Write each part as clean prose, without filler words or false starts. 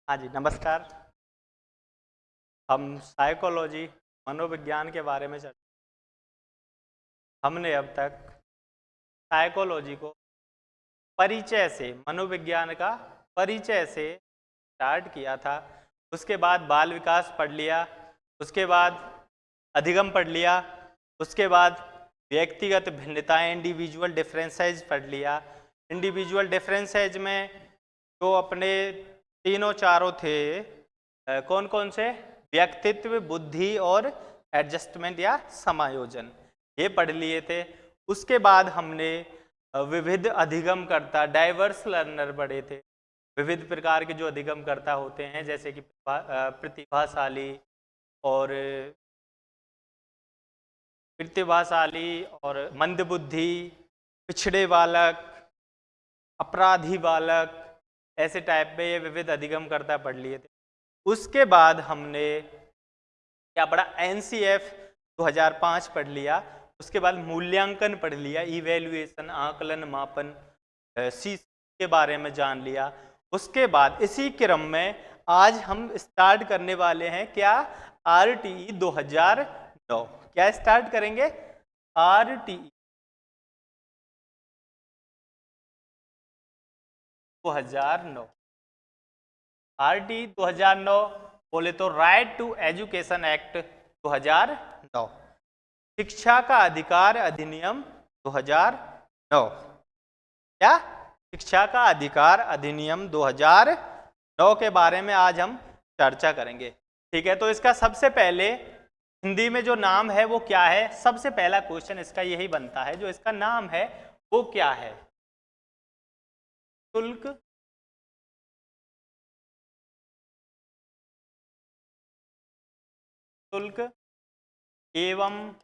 हाँ जी, नमस्कार। हम साइकोलॉजी मनोविज्ञान के बारे में हमने अब तक साइकोलॉजी को परिचय से, मनोविज्ञान का परिचय से स्टार्ट किया था। उसके बाद बाल विकास पढ़ लिया, उसके बाद अधिगम पढ़ लिया, उसके बाद व्यक्तिगत भिन्नताएं इंडिविजुअल डिफरेंसेज पढ़ लिया। इंडिविजुअल डिफरेंसेज में जो अपने तीनों चारों थे, कौन कौन से? व्यक्तित्व, बुद्धि और एडजस्टमेंट या समायोजन, ये पढ़ लिए थे। उसके बाद हमने विविध अधिगमकर्ता, डाइवर्स लर्नर पढ़े थे। विविध प्रकार के जो अधिगमकर्ता होते हैं, जैसे कि प्रतिभाशाली और मंदबुद्धि, पिछड़े बालक, अपराधी बालक, ऐसे टाइप में ये विविध अधिगमकर्ता पढ़ लिए थे। उसके बाद हमने क्या पढ़ा? एनसीएफ 2005 पढ़ लिया। उसके बाद मूल्यांकन पढ़ लिया, इवैल्यूएशन, आकलन, मापन, सी के बारे में जान लिया। उसके बाद इसी क्रम में आज हम स्टार्ट करने वाले हैं क्या? आरटीई 2009। क्या स्टार्ट करेंगे? आरटीई 2009। आरटीई 2009 बोले तो राइट टू एजुकेशन एक्ट 2009, शिक्षा का अधिकार अधिनियम 2009। क्या? शिक्षा का अधिकार अधिनियम 2009 के बारे में आज हम चर्चा करेंगे। ठीक है, तो इसका सबसे पहले हिंदी में जो नाम है वो क्या है? सबसे पहला क्वेश्चन इसका यही बनता है, जो इसका नाम है वो क्या है? शुल्क शुल्क एवं,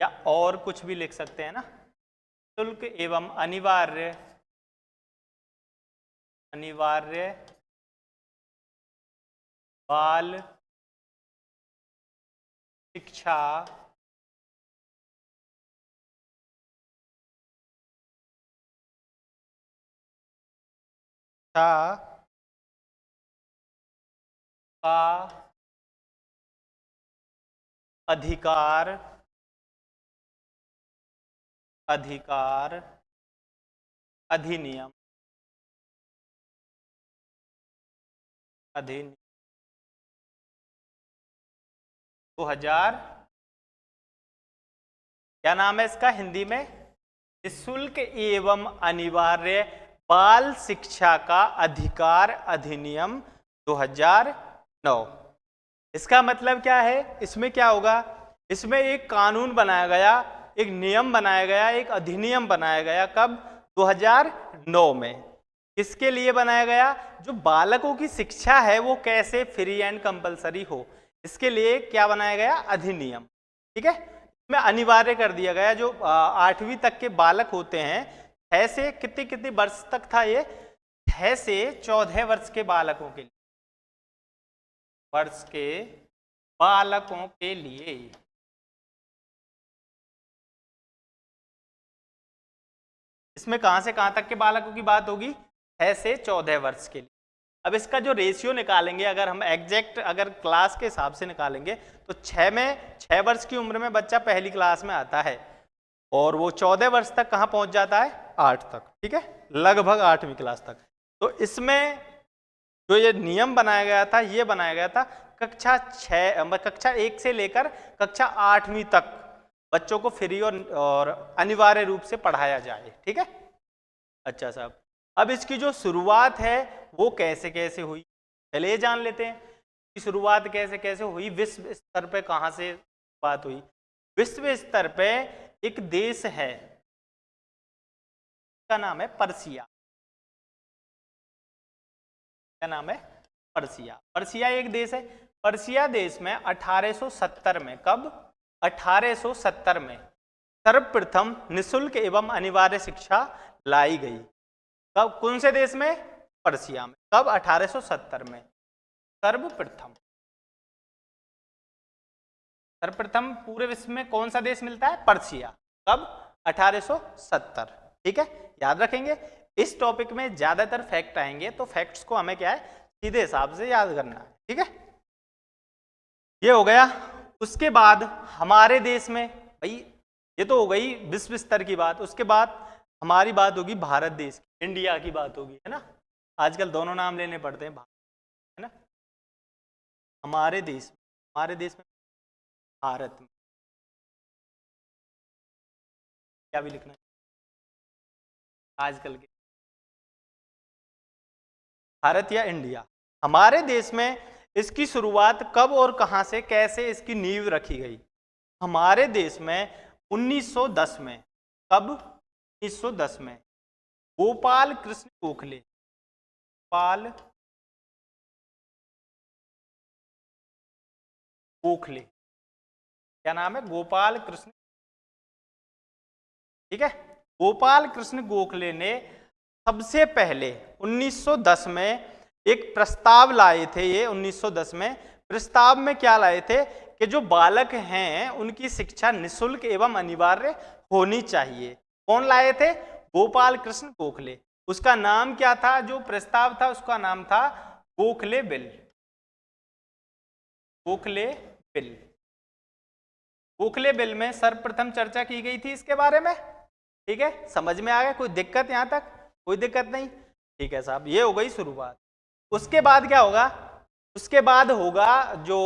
या और कुछ भी लिख सकते हैं ना, शुल्क एवं अनिवार्य बाल शिक्षा का अधिकार अधिनियम 2000। क्या नाम है इसका हिंदी में? निःशुल्क एवं अनिवार्य बाल शिक्षा का अधिकार अधिनियम 2009। इसका मतलब क्या है? इसमें क्या होगा? इसमें एक कानून बनाया गया, एक नियम बनाया गया, एक अधिनियम बनाया गया। कब? 2009 में। किसके लिए बनाया गया? जो बालकों की शिक्षा है वो कैसे फ्री एंड कंपलसरी हो, इसके लिए क्या बनाया गया? अधिनियम। ठीक है, इसमें अनिवार्य कर दिया गया। जो 8वीं तक के बालक होते हैं, 6 से कितने वर्ष तक था ये? 6 से 14 वर्ष के बालकों के लिए, इसमें कहां से कहां तक के बालकों की बात होगी? 6 से 14 वर्ष के लिए। अब इसका जो रेशियो निकालेंगे, अगर हम एग्जैक्ट अगर क्लास के हिसाब से निकालेंगे तो 6 वर्ष की उम्र में बच्चा पहली क्लास में आता है, और वो 14 वर्ष तक कहाँ पहुंच जाता है? 8 तक। ठीक है, लगभग 8वीं क्लास तक। तो इसमें जो ये नियम बनाया गया था, ये बनाया गया था कक्षा 1 से लेकर कक्षा 8वीं तक बच्चों को फ्री और अनिवार्य रूप से पढ़ाया जाए। ठीक है, अच्छा साहब। अब इसकी जो शुरुआत है वो कैसे कैसे हुई, पहले ये जान लेते हैं कि शुरुआत कैसे कैसे हुई। विश्व स्तर पे कहाँ से बात हुई? विश्व स्तर पे एक देश है, का नाम है पर्सिया। क्या नाम है? पर्सिया। पर्सिया एक देश है। पर्सिया देश में 1870 में, कब? 1870 में सर्वप्रथम निःशुल्क एवं अनिवार्य शिक्षा लाई गई। कब? कौन से देश में? पर्सिया में। कब? 1870 में। सर्वप्रथम पूरे विश्व में कौन सा देश मिलता है? पर्सिया। कब? 1870। ठीक है, याद रखेंगे। इस टॉपिक में ज्यादातर फैक्ट आएंगे, तो फैक्ट्स को हमें क्या है? सीधे हिसाब से याद करना है, ठीक है। ये हो गया। उसके बाद हमारे देश में, भाई ये तो हो गई विश्व स्तर की बात। उसके बाद हमारी बात होगी भारत देश की, इंडिया की बात होगी, है ना। आजकल दोनों नाम लेने पड़ते हैं, है ना। हमारे देश में भारत में क्या भी लिखना है आजकल के, भारत या इंडिया। हमारे देश में इसकी शुरुआत कब और कहां से, कैसे इसकी नींव रखी गई। हमारे देश में 1910 में, कब, 1910 में गोपाल कृष्ण गोखले, गोपाल गोखले, क्या नाम है, गोपाल कृष्ण, ठीक है। गोपाल कृष्ण गोखले ने सबसे पहले 1910 में एक प्रस्ताव लाए थे। ये 1910 में प्रस्ताव में क्या लाए थे कि जो बालक हैं उनकी शिक्षा निःशुल्क एवं अनिवार्य होनी चाहिए। कौन लाए थे, गोपाल कृष्ण गोखले। उसका नाम क्या था, जो प्रस्ताव था उसका नाम था Gokhale bill, Gokhale bill. Gokhale bill में सर्वप्रथम चर्चा की गई थी इसके बारे में, ठीक है। समझ में आ गया, कोई दिक्कत यहां तक, कोई दिक्कत नहीं, ठीक है साहब। ये हो गई शुरुआत। उसके बाद क्या होगा, उसके बाद होगा जो,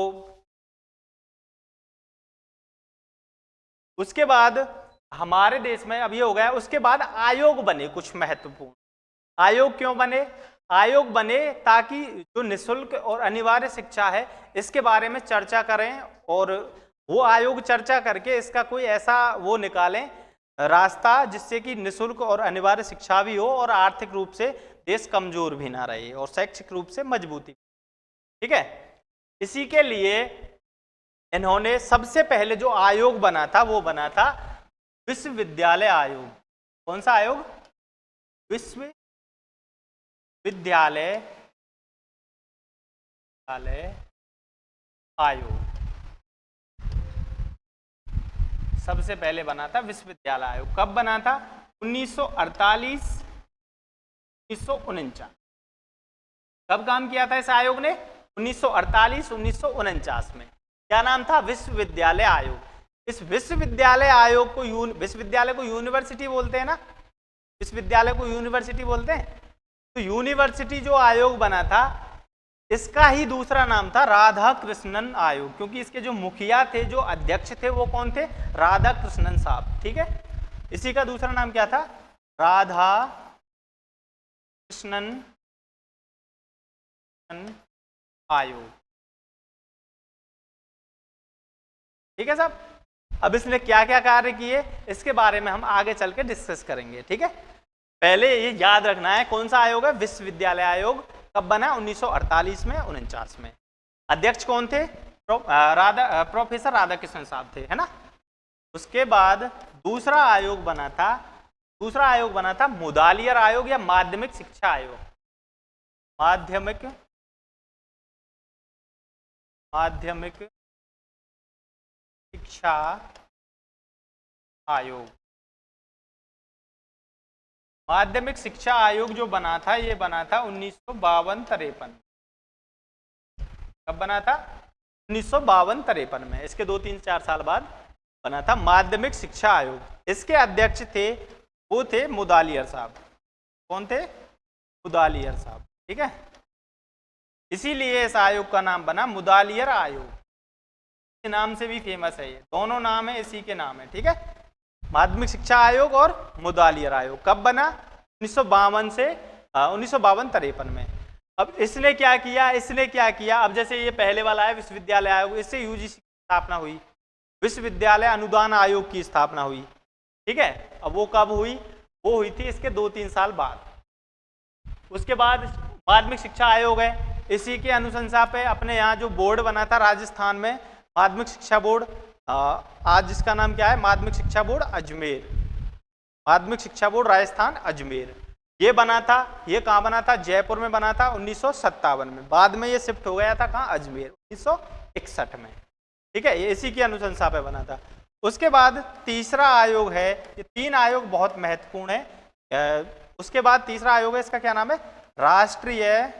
उसके बाद हमारे देश में अब ये हो गया। उसके बाद आयोग बने कुछ महत्वपूर्ण। आयोग क्यों बने, आयोग बने ताकि जो निःशुल्क और अनिवार्य शिक्षा है इसके बारे में चर्चा करें, और वो आयोग चर्चा करके इसका कोई ऐसा वो निकालें रास्ता जिससे कि निःशुल्क और अनिवार्य शिक्षा भी हो और आर्थिक रूप से देश कमजोर भी ना रहे और शैक्षिक रूप से मजबूती, ठीक है। इसी के लिए इन्होंने सबसे पहले जो आयोग बना था वो बना था विश्वविद्यालय आयोग। कौन सा आयोग, विश्वविद्यालय आयोग। सबसे पहले बना था विश्वविद्यालय आयोग। कब बना था, 1948 1949। कब काम किया था इस आयोग ने, 1948 1949 में। क्या नाम था, विश्वविद्यालय आयोग। इस विश्वविद्यालय आयोग को विश्वविद्यालय को यूनिवर्सिटी बोलते हैं ना, विश्वविद्यालय को यूनिवर्सिटी बोलते हैं। तो यूनिवर्सिटी जो आयोग बना था इसका ही दूसरा नाम था राधा कृष्णन आयोग, क्योंकि इसके जो मुखिया थे, जो अध्यक्ष थे, वो कौन थे, राधा कृष्णन साहब, ठीक है। इसी का दूसरा नाम क्या था, राधा कृष्णन आयोग, ठीक है साहब। अब इसने क्या क्या कार्य किए इसके बारे में हम आगे चल के डिस्कस करेंगे, ठीक है। पहले ये याद रखना है कौन सा आयोग है, विश्वविद्यालय आयोग। कब बना, 1948 में 49 में। अध्यक्ष कौन थे, प्रोफेसर राधाकृष्णन साहब थे, है ना। उसके बाद दूसरा आयोग बना था मुदालियर आयोग या माध्यमिक शिक्षा आयोग। माध्यमिक शिक्षा आयोग। माध्यमिक शिक्षा आयोग जो बना था ये बना था 1952-53। कब बना था, 1952-53 में। इसके 2-3-4 साल बाद बना था माध्यमिक शिक्षा आयोग। इसके अध्यक्ष थे, वो थे मुदालियर साहब। कौन थे, मुदालियर साहब, ठीक है। इसीलिए इस आयोग का नाम बना मुदालियर आयोग। इस नाम से भी फेमस है ये, दोनों नाम है इसी के नाम है, ठीक है। माध्यमिक शिक्षा आयोग और मुदालियर आयोग कब बना, 1952 से 1952-53 में। अब इसने क्या किया, अब जैसे ये पहले वाला है विश्वविद्यालय आयोग, इससे यूजीसी की स्थापना हुई, विश्वविद्यालय अनुदान आयोग की स्थापना हुई, ठीक है। अब वो कब हुई, वो हुई थी इसके 2-3 साल बाद। उसके बाद माध्यमिक शिक्षा आयोग है, इसी के अनुशंसा पे अपने यहाँ जो बोर्ड बना था राजस्थान में, माध्यमिक शिक्षा बोर्ड, आज जिसका नाम क्या है, माध्यमिक शिक्षा बोर्ड अजमेर, माध्यमिक शिक्षा बोर्ड राजस्थान अजमेर, ये बना था। ये कहाँ बना था, जयपुर में बना था 1957 में। बाद में ये शिफ्ट हो गया था कहाँ, अजमेर, 1961 में, ठीक है। ये इसी की अनुशंसा पे बना था। उसके बाद तीसरा आयोग है, ये 3 आयोग बहुत महत्वपूर्ण है। उसके बाद तीसरा आयोग है, इसका क्या नाम है, राष्ट्रीय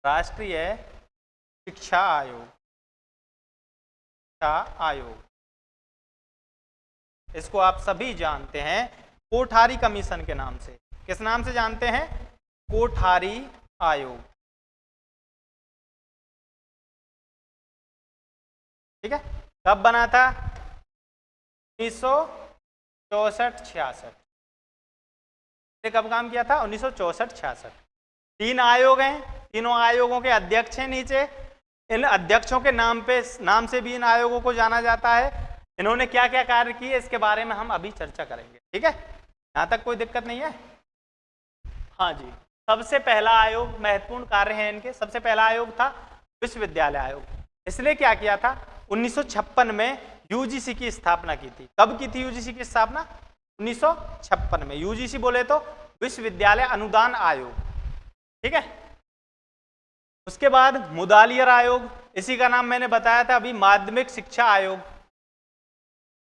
राष्ट्रीय शिक्षा आयोग, शिक्षा आयोग, इसको आप सभी जानते हैं कोठारी कमीशन के नाम से। किस नाम से जानते हैं? कोठारी आयोग। ठीक है, कब बना था? 1964-66। कब काम किया था? 1964-66। 3 आयोग हैं, तीनों आयोगों के अध्यक्ष हैं नीचे। इन अध्यक्षों के नाम से भी इन आयोगों को जाना जाता है। इन्होंने क्या क्या कार्य किए इसके बारे में हम अभी चर्चा करेंगे। ठीक है, यहाँ तक कोई दिक्कत नहीं है? हाँ जी, सबसे पहला आयोग, महत्वपूर्ण कार्य है इनके। सबसे पहला आयोग था विश्वविद्यालय आयोग। इसने क्या किया था? 1956 में यूजीसी की स्थापना की थी। कब की थी यूजीसी की स्थापना? 1956 में। यूजीसी बोले तो विश्वविद्यालय अनुदान आयोग। ठीक है, उसके बाद मुदालियर आयोग, इसी का नाम मैंने बताया था अभी, माध्यमिक शिक्षा आयोग,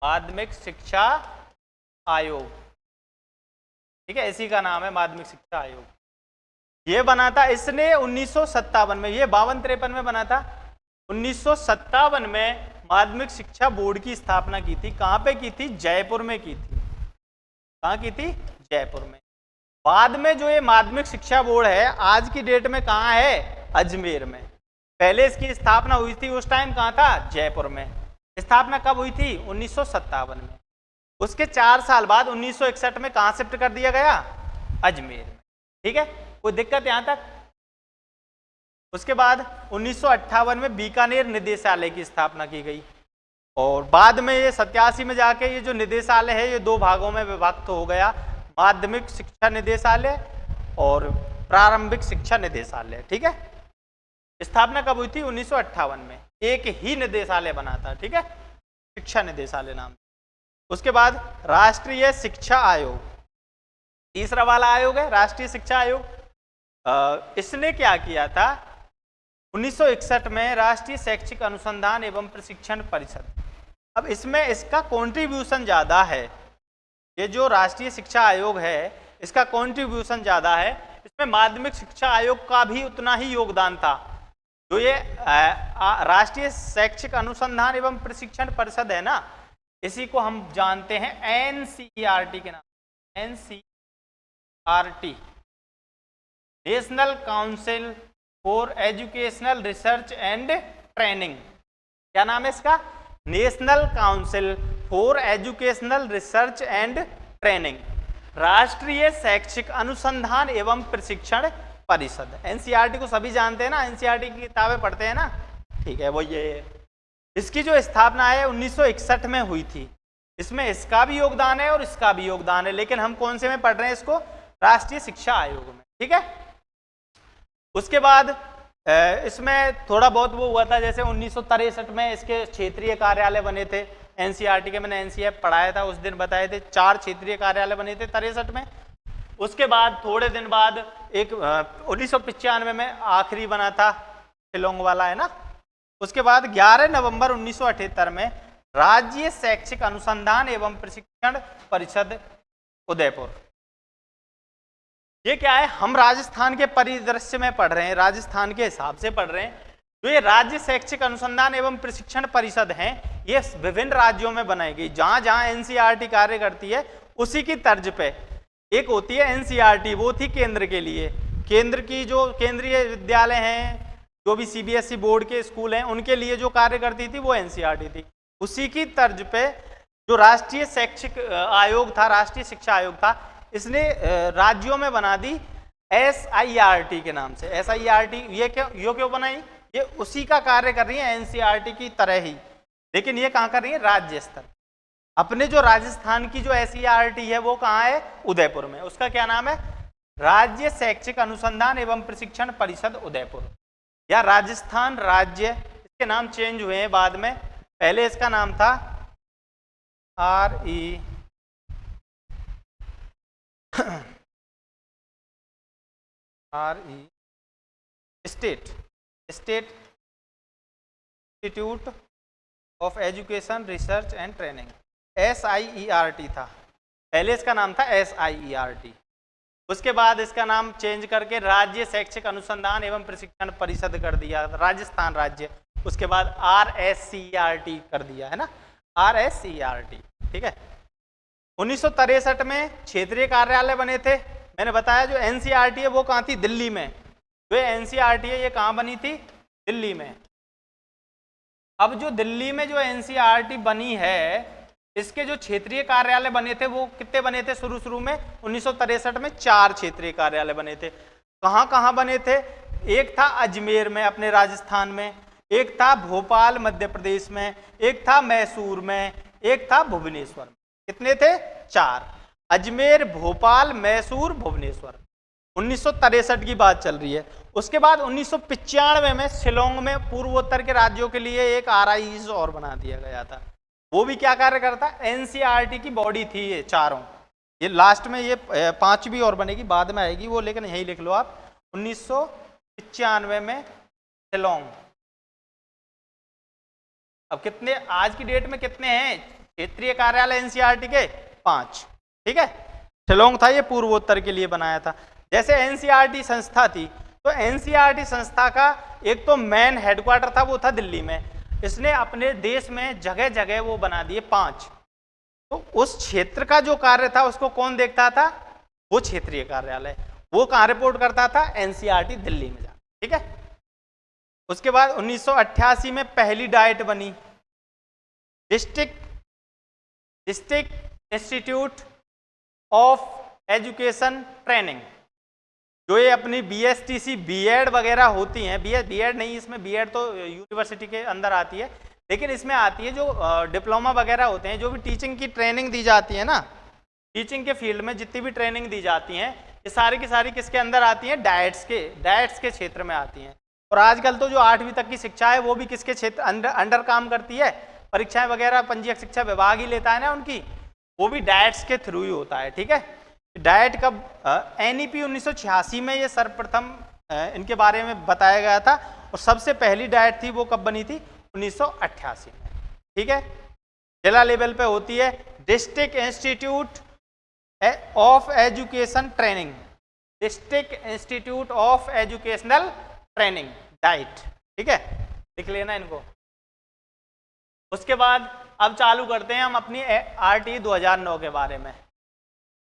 माध्यमिक शिक्षा आयोग। ठीक है, इसी का नाम है माध्यमिक शिक्षा आयोग। ये बना था इसने 1957 में, ये 52-53 में बना था। 1957 में माध्यमिक शिक्षा बोर्ड की स्थापना की थी। कहाँ पे की थी? जयपुर में की थी। कहाँ की थी? जयपुर में। बाद में जो ये माध्यमिक शिक्षा बोर्ड है आज की डेट में कहाँ है? अजमेर में। पहले इसकी स्थापना हुई थी उस टाइम कहाँ था? जयपुर में। स्थापना कब हुई थी? 1957 में। उसके 4 साल बाद 1961 में कहाँ शिफ्ट कर दिया गया? अजमेर में। ठीक है, कोई दिक्कत यहाँ तक? उसके बाद 1958 में बीकानेर निदेशालय की स्थापना की गई और बाद में ये 87 में जाके ये जो निदेशालय है ये 2 भागों में विभक्त हो गया, माध्यमिक शिक्षा निदेशालय और प्रारंभिक शिक्षा निदेशालय। ठीक है, स्थापना कब हुई थी? 1958 में। एक ही निदेशालय बना था। ठीक है, शिक्षा निदेशालय नाम। उसके बाद राष्ट्रीय शिक्षा आयोग, तीसरा वाला आयोग है राष्ट्रीय शिक्षा आयोग। इसने क्या किया था? 1961 में राष्ट्रीय शैक्षिक अनुसंधान एवं प्रशिक्षण परिषद। अब इसमें इसका कंट्रीब्यूशन ज़्यादा है। ये जो राष्ट्रीय शिक्षा आयोग है इसका कंट्रीब्यूशन ज़्यादा है। इसमें माध्यमिक शिक्षा आयोग का भी उतना ही योगदान था। जो ये राष्ट्रीय शैक्षिक अनुसंधान एवं प्रशिक्षण परिषद है ना, इसी को हम जानते हैं एनसीईआरटी के नाम, NCERT, national council for educational research and training. क्या नाम है इसका? National council for educational research and training, राष्ट्रीय शैक्षिक अनुसंधान एवं प्रशिक्षण परिषद। एनसीईआरटी को सभी जानते हैं ना, एनसीईआरटी की किताबें पढ़ते हैं ना। ठीक है, वो ये इसकी जो स्थापना है 1961 में हुई थी। इसमें इसका भी योगदान है और इसका भी योगदान है, लेकिन हम कौन से में पढ़ रहे हैं इसको? राष्ट्रीय शिक्षा आयोग में। ठीक है, उसके बाद इसमें थोड़ा बहुत वो हुआ था, जैसे 1963 में इसके क्षेत्रीय कार्यालय बने थे। एनसीईआरटी के मैंने एनसीईआरटी पढ़ाया था, उस दिन बताए थे 4 क्षेत्रीय कार्यालय बने थे 63 में। उसके बाद थोड़े दिन बाद एक 1995 में आखिरी बना था, शिलोंग वाला है ना। उसके बाद 11 नवंबर 1978 में राज्य शैक्षिक अनुसंधान एवं प्रशिक्षण परिषद उदयपुर। ये क्या है? हम राजस्थान के परिदृश्य में पढ़ रहे हैं, राजस्थान के हिसाब से पढ़ रहे हैं। जो ये राज्य शैक्षिक अनुसंधान एवं प्रशिक्षण परिषद हैं, ये विभिन्न राज्यों में बनाई गई। जहां जहां एनसीईआरटी कार्य करती है उसी की तर्ज पे एक होती है एनसीईआरटी, वो थी केंद्र के लिए। केंद्र की जो केंद्रीय विद्यालय हैं, जो भी सीबीएसई बोर्ड के स्कूल हैं, उनके लिए जो कार्य करती थी वो एनसीईआरटी थी। उसी की तर्ज पे जो राष्ट्रीय शैक्षिक आयोग था, राष्ट्रीय शिक्षा आयोग था, इसने राज्यों में बना दी एसआईआरटी के नाम से। एसआईआरटी ये क्यों बनाई? ये उसी का कार्य कर रही है एनसीईआरटी की तरह ही, लेकिन ये कहाँ कर रही है? राज्य स्तर। अपने जो राजस्थान की जो एसईआरटी है वो कहाँ है? उदयपुर में। उसका क्या नाम है? राज्य शैक्षिक अनुसंधान एवं प्रशिक्षण परिषद उदयपुर, या राजस्थान राज्य। इसके नाम चेंज हुए हैं बाद में। पहले इसका नाम था state institute of education research and training, SIERT था। पहले इसका नाम था SIERT। उसके बाद इसका नाम चेंज करके राज्य शैक्षिक अनुसंधान एवं प्रशिक्षण परिषद कर दिया, राजस्थान राज्य। उसके बाद RSCERT कर दिया है ना, RSCERT, ठीक है। 1963 में क्षेत्रीय कार्यालय बने थे। मैंने बताया जो NCERT है वो कहाँ थी, दिल्ली में। जो NCERT है ये कहाँ बनी थी, दिल्ली में। अब जो दिल्ली में जो NCERT बनी है, इसके जो क्षेत्रीय कार्यालय बने थे वो कितने बने थे शुरू में, 1963 में 4 क्षेत्रीय कार्यालय बने थे। कहाँ कहाँ बने थे, एक था अजमेर में अपने राजस्थान में, एक था भोपाल मध्य प्रदेश में, एक था मैसूर में, एक था भुवनेश्वर में। कितने थे, 4। अजमेर, भोपाल, मैसूर, भुवनेश्वर। 1963 की बात चल रही है। उसके बाद 1995 में शिलोंग में पूर्वोत्तर के राज्यों के लिए एक RIS और बना दिया गया था। वो भी क्या कार्य करता है, NCERT की बॉडी थी ये चारों। ये लास्ट में ये 5वीं और बनेगी, बाद में आएगी वो, लेकिन यही लिख लो आप। 1995 में शिलोंग। अब कितने आज की डेट में कितने हैं क्षेत्रीय कार्यालय NCERT के, 5, ठीक है। शिलोंग था, ये पूर्वोत्तर के लिए बनाया था। जैसे NCERT संस्था थी, तो NCERT संस्था का एक तो मेन हेडक्वार्टर था, वो था दिल्ली में। इसने अपने देश में जगह जगह वो बना दिए 5। तो उस क्षेत्र का जो कार्य था उसको कौन देखता था, वो क्षेत्रीय कार्यालय। वो कहाँ रिपोर्ट करता था, NCERT दिल्ली में जा, ठीक है। उसके बाद 1988 में पहली डाइट बनी, district institute of education training. जो ये अपनी BSTC B.Ed वगैरह होती हैं, B.Ed नहीं, इसमें B.Ed तो यूनिवर्सिटी के अंदर आती है, लेकिन इसमें आती है जो डिप्लोमा वगैरह होते हैं, जो भी टीचिंग की ट्रेनिंग दी जाती है ना, टीचिंग के फील्ड में जितनी भी ट्रेनिंग दी जाती हैं, ये सारी की सारी किसके अंदर आती हैं, डाइट्स के क्षेत्र में आती हैं। और आजकल तो जो 8वीं तक की शिक्षा है वो भी किसके क्षेत्र अंडर काम करती है, परीक्षाएं वगैरह पंजीयक शिक्षा विभाग ही लेता है ना उनकी, वो भी डाइट्स के थ्रू ही होता है, ठीक है। डाइट कब, NEP 1986 में ये सर्वप्रथम इनके बारे में बताया गया था, और सबसे पहली डाइट थी वो कब बनी थी, 1988 में, ठीक है। जिला लेवल पे होती है district institute of education training, district institute of educational training, diet, ठीक है, लिख लेना इनको। उसके बाद अब चालू करते हैं हम अपनी RTE 2009 के बारे में।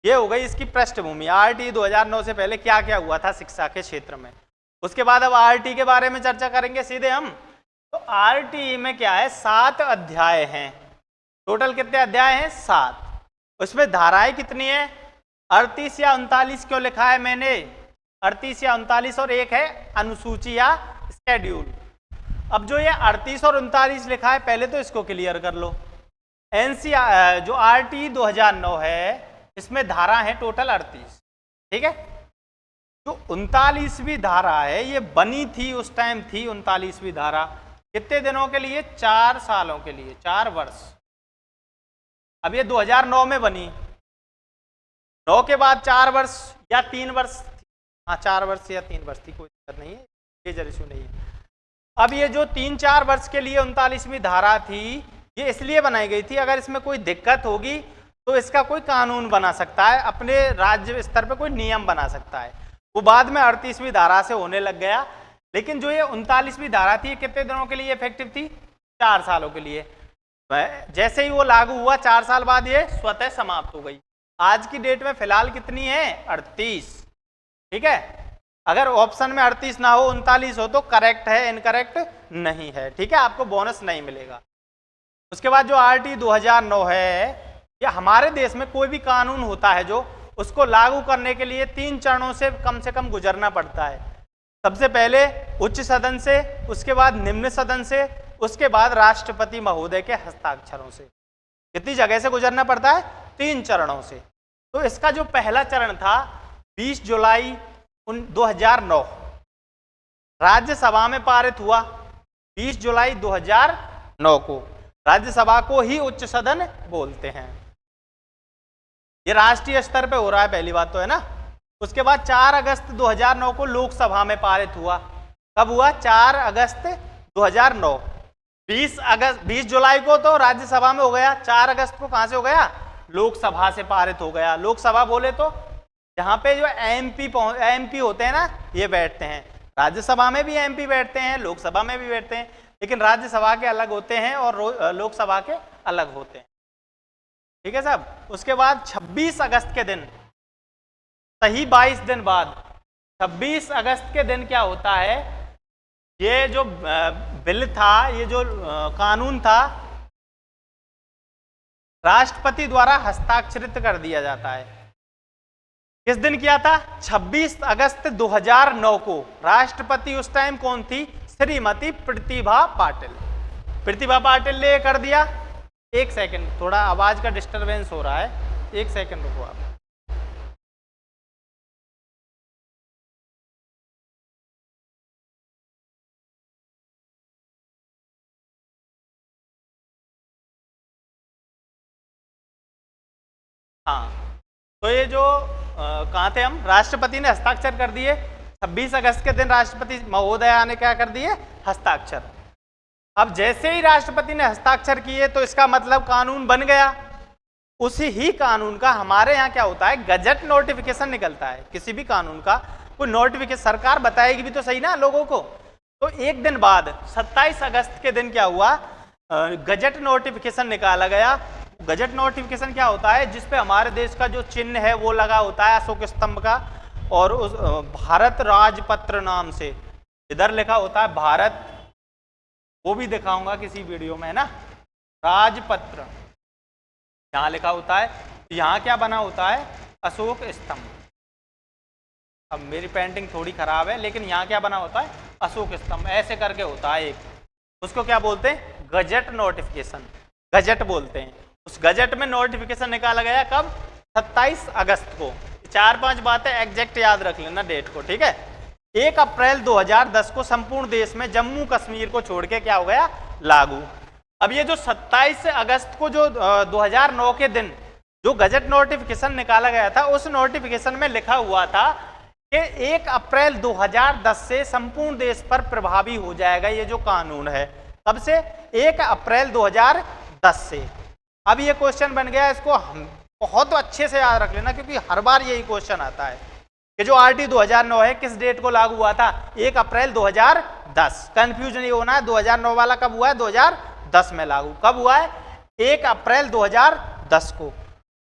ये हो गई इसकी पृष्ठभूमि, RTE 2009 से पहले क्या क्या हुआ था शिक्षा के क्षेत्र में। उसके बाद अब RTE के बारे में चर्चा करेंगे सीधे हम। तो RTE में क्या है, 7 अध्याय हैं। टोटल कितने अध्याय हैं, 7। उसमें धाराएं कितनी है, 38 या 39 क्यों लिखा है मैंने, 38 या 39, और एक है अनुसूची या शेड्यूल। अब जो ये 38 और 39 लिखा है, पहले तो इसको क्लियर कर लो। जो RTE 2009 है, इसमें धारा है टोटल 38, ठीक है। जो 39वीं धारा है ये बनी थी, उस टाइम थी 39वीं धारा कितने दिनों के लिए, 4 सालों के लिए, 4 वर्ष। अब ये 2009 में बनी, 9 के बाद 4 वर्ष या 3 वर्ष, हाँ 4 वर्ष या 3 वर्ष थी, कोई दिक्कत नहीं है, मेजर इशू नहीं है। अब ये जो 3-4 वर्ष के लिए 39वीं धारा थी, ये इसलिए बनाई गई थी, अगर इसमें कोई दिक्कत होगी तो इसका कोई कानून बना सकता है, अपने राज्य स्तर पे कोई नियम बना सकता है। वो बाद में 38वीं धारा से होने लग गया, लेकिन जो ये 39वीं धारा थी, ये कितने दिनों के लिए इफेक्टिव थी, 4 सालों के लिए। जैसे ही वो लागू हुआ 4 साल बाद ये स्वतः समाप्त हो गई। आज की डेट में फिलहाल कितनी है, 38, ठीक है। अगर ऑप्शन में 38 ना हो, 39 हो तो करेक्ट है, इनकरेक्ट नहीं है, ठीक है, आपको बोनस नहीं मिलेगा। उसके बाद जो RTE 2009 है, ये हमारे देश में कोई भी कानून होता है जो, उसको लागू करने के लिए 3 चरणों से कम गुजरना पड़ता है। सबसे पहले उच्च सदन से, उसके बाद निम्न सदन से, उसके बाद राष्ट्रपति महोदय के हस्ताक्षरों से। कितनी जगह से गुजरना पड़ता है, 3 चरणों से। तो इसका जो पहला चरण था 20 जुलाई 2009 राज्यसभा में पारित हुआ। 20 जुलाई 2009 को राज्यसभा को ही उच्च सदन बोलते हैं। ये राष्ट्रीय स्तर पे हो रहा है, पहली बात तो है ना। उसके बाद 4 अगस्त 2009 को लोकसभा में पारित हुआ। कब हुआ, 4 अगस्त 2009। 20 जुलाई को तो राज्यसभा में हो गया, 4 अगस्त को कहां से हो गया, लोकसभा से पारित हो गया। लोकसभा बोले तो जहाँ पे जो एमपी होते हैं ना, ये बैठते हैं। राज्यसभा में भी एमपी बैठते हैं, लोकसभा में भी बैठते हैं, लेकिन राज्यसभा के अलग होते हैं और लोकसभा के अलग होते हैं। ठीक है साहब। उसके बाद 26 अगस्त के दिन, सही 22 दिन बाद 26 अगस्त के दिन क्या होता है, ये जो बिल था, ये जो कानून था, राष्ट्रपति द्वारा हस्ताक्षरित कर दिया जाता है। किस दिन किया था? 26 अगस्त 2009 को। राष्ट्रपति उस टाइम कौन थी? श्रीमती प्रतिभा पाटिल। प्रतिभा पाटिल ने कर दिया। एक सेकंड, थोड़ा आवाज का डिस्टरबेंस हो रहा है, एक सेकंड रुको आप। हाँ, तो ये जो कहाँ थे हम, राष्ट्रपति ने हस्ताक्षर कर दिए। 26 अगस्त के दिन राष्ट्रपति महोदया ने क्या कर दिए? हस्ताक्षर। अब जैसे ही राष्ट्रपति ने हस्ताक्षर किए तो इसका मतलब कानून बन गया। उसी ही कानून का हमारे यहाँ क्या होता है, गजट नोटिफिकेशन निकलता है। किसी भी कानून का कोई नोटिफिकेशन सरकार बताएगी भी तो सही ना लोगों को। तो एक दिन बाद 27 अगस्त के दिन क्या हुआ, गजट नोटिफिकेशन निकाला गया। गजट नोटिफिकेशन क्या होता है, जिसपे हमारे देश का जो चिन्ह है वो लगा होता है, अशोक स्तंभ का, और उस भारत राजपत्र नाम से इधर लिखा होता है भारत, वो भी दिखाऊंगा किसी वीडियो में, है ना, राजपत्र यहाँ लिखा होता है। यहाँ क्या बना होता है? अशोक स्तंभ। अब मेरी पेंटिंग थोड़ी खराब है, लेकिन यहाँ क्या बना होता है? अशोक स्तंभ ऐसे करके होता है एक, उसको क्या बोलते हैं? गजट नोटिफिकेशन, गजट बोलते हैं। उस गजट में नोटिफिकेशन निकाला गया कब? 27 अगस्त को। 4-5 बातें एग्जैक्ट याद रख लेना डेट को, ठीक है। 1 अप्रैल 2010 को संपूर्ण देश में जम्मू कश्मीर को छोड़ के क्या हो गया? लागू। अब ये जो 27 अगस्त को जो 2009 के दिन जो गजट नोटिफिकेशन निकाला गया था, उस नोटिफिकेशन में लिखा हुआ था कि 1 अप्रैल 2010 से संपूर्ण देश पर प्रभावी हो जाएगा ये जो कानून है। कब से? 1 अप्रैल 2010 से। अब ये क्वेश्चन बन गया, इसको हम बहुत अच्छे से याद रख लेना, क्योंकि हर बार यही क्वेश्चन आता है कि जो आरटी 2009 है किस डेट को लागू हुआ था? 1 अप्रैल 2010। कंफ्यूज नहीं होना है, 2009 वाला कब हुआ है? 2010 में लागू। कब हुआ है? 1 अप्रैल 2010 को।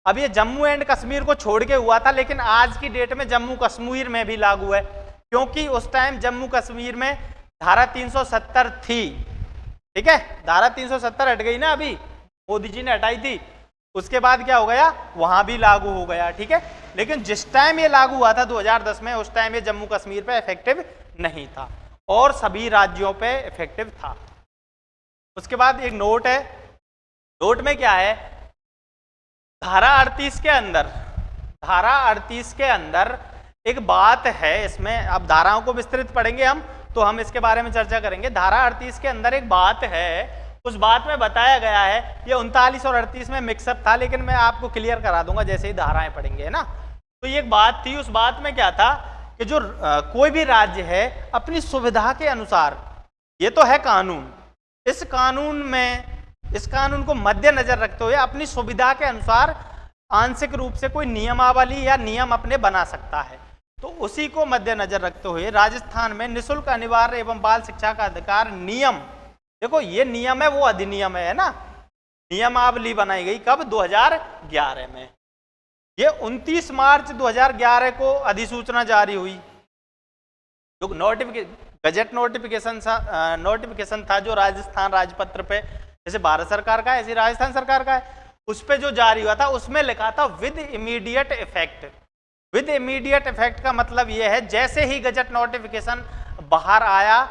अब ये जम्मू एंड कश्मीर को छोड़ के हुआ था, लेकिन आज की डेट में जम्मू कश्मीर में भी लागू है, क्योंकि उस टाइम जम्मू कश्मीर में धारा 370 थी। ठीक है, धारा 370 हट गई ना, अभी मोदी जी ने हटाई थी। उसके बाद क्या हो गया? वहां भी लागू हो गया। ठीक है, लेकिन जिस टाइम ये लागू हुआ था 2010 में, उस टाइम ये जम्मू कश्मीर पे इफेक्टिव नहीं था और सभी राज्यों पे इफेक्टिव था। उसके बाद एक नोट है, नोट में क्या है? धारा 38 के अंदर, धारा 38 के अंदर एक बात है, इसमें अब धाराओं को विस्तृत पढ़ेंगे हम, तो हम इसके बारे में चर्चा करेंगे। धारा 38 के अंदर एक बात है, उस बात में बताया गया है, ये 39 और 38 में मिक्सअप था, लेकिन मैं आपको क्लियर करा दूंगा जैसे ही धाराएं पढ़ेंगे, है ना। तो ये एक बात थी, उस बात में क्या था कि जो कोई भी राज्य है अपनी सुविधा के अनुसार, ये तो है कानून, इस कानून में, इस कानून को मद्देनजर रखते हुए अपनी सुविधा के अनुसार आंशिक रूप से कोई नियमावली या नियम अपने बना सकता है। तो उसी को मद्देनजर रखते हुए राजस्थान में निःशुल्क अनिवार्य एवं बाल शिक्षा का अधिकार नियम, देखो ये नियम है, वो अधिनियम है ना, नियमावली बनाई गई कब? 2011 में। ये 29 मार्च 2011 को अधिसूचना जारी हुई। जो गजट नोटिफिकेशन था जो राजस्थान राजपत्र पे, जैसे भारत सरकार का है ऐसे राजस्थान सरकार का है, उस पे जो जारी हुआ था उसमें लिखा था with immediate effect. With immediate effect का मतलब ये है जैसे ही गजट नोटिफिकेशन बाहर आया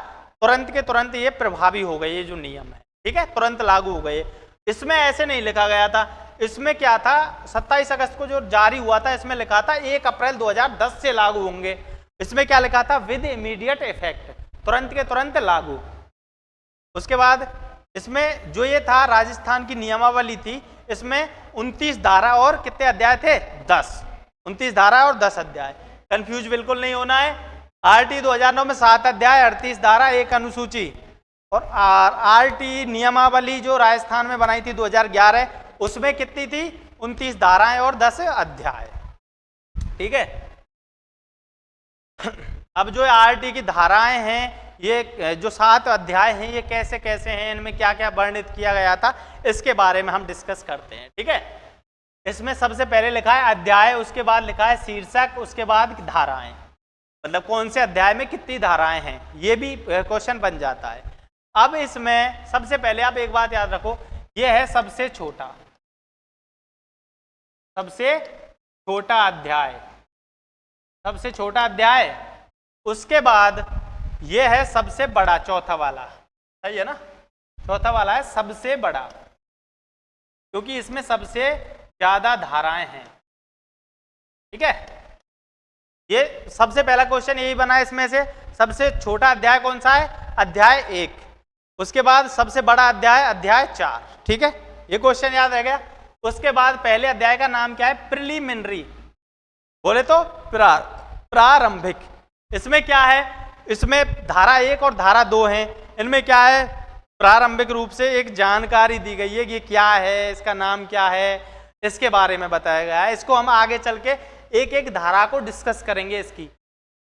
तुरंत के तुरंत ये प्रभावी हो गए, ये जो नियम है, ठीक है, तुरंत लागू हो गए। इसमें ऐसे नहीं लिखा गया था, इसमें क्या था, 27 अगस्त को जो जारी हुआ था इसमें लिखा था 1 अप्रैल 2010 से लागू होंगे। इसमें क्या लिखा था? विद इमीडिएट इफेक्ट, तुरंत के तुरंत लागू। उसके बाद इसमें जो ये था राजस्थान की नियमावली थी, इसमें 29 धारा और कितने अध्याय थे? 10। 29 धारा और 10 अध्याय, कंफ्यूज बिल्कुल नहीं होना है। आरटी 2009 में 7 अध्याय, 38 धारा, 1 अनुसूची, और आरटी नियमावली जो राजस्थान में बनाई थी 2011, उसमें कितनी थी? 29 धाराएं और 10 अध्याय। ठीक है, अब जो आरटी की धाराएं हैं, ये जो 7 अध्याय हैं, ये कैसे कैसे हैं, इनमें क्या क्या वर्णित किया गया था, इसके बारे में हम डिस्कस करते हैं। ठीक है, इसमें सबसे पहले लिखा है अध्याय, उसके बाद लिखा है शीर्षक, उसके बाद धाराएं, मतलब कौन से अध्याय में कितनी धाराएं हैं, ये भी क्वेश्चन बन जाता है। अब इसमें सबसे पहले आप एक बात याद रखो, ये है सबसे छोटा अध्याय, सबसे छोटा अध्याय। उसके बाद ये है सबसे बड़ा, चौथा वाला, सही है ना, चौथा वाला है सबसे बड़ा, क्योंकि इसमें सबसे ज्यादा धाराएं हैं। ठीक है, ये सबसे पहला क्वेश्चन यही बना है इसमें से। सबसे छोटा अध्याय कौन सा है? अध्याय 1। उसके बाद सबसे बड़ा अध्याय अध्याय 4। ठीक है, ये क्वेश्चन याद रह गया। उसके बाद पहले अध्याय का नाम क्या है? प्रिलिमिनरी, बोले तो प्रारंभिक। इसमें क्या है? इसमें धारा 1 और धारा 2 हैं। इनमें क्या है? प्रारंभिक रूप से एक जानकारी दी गई है कि ये क्या है, इसका नाम क्या है, इसके बारे में बताया गया है। इसको हम आगे चल के एक एक धारा को डिस्कस करेंगे। इसकी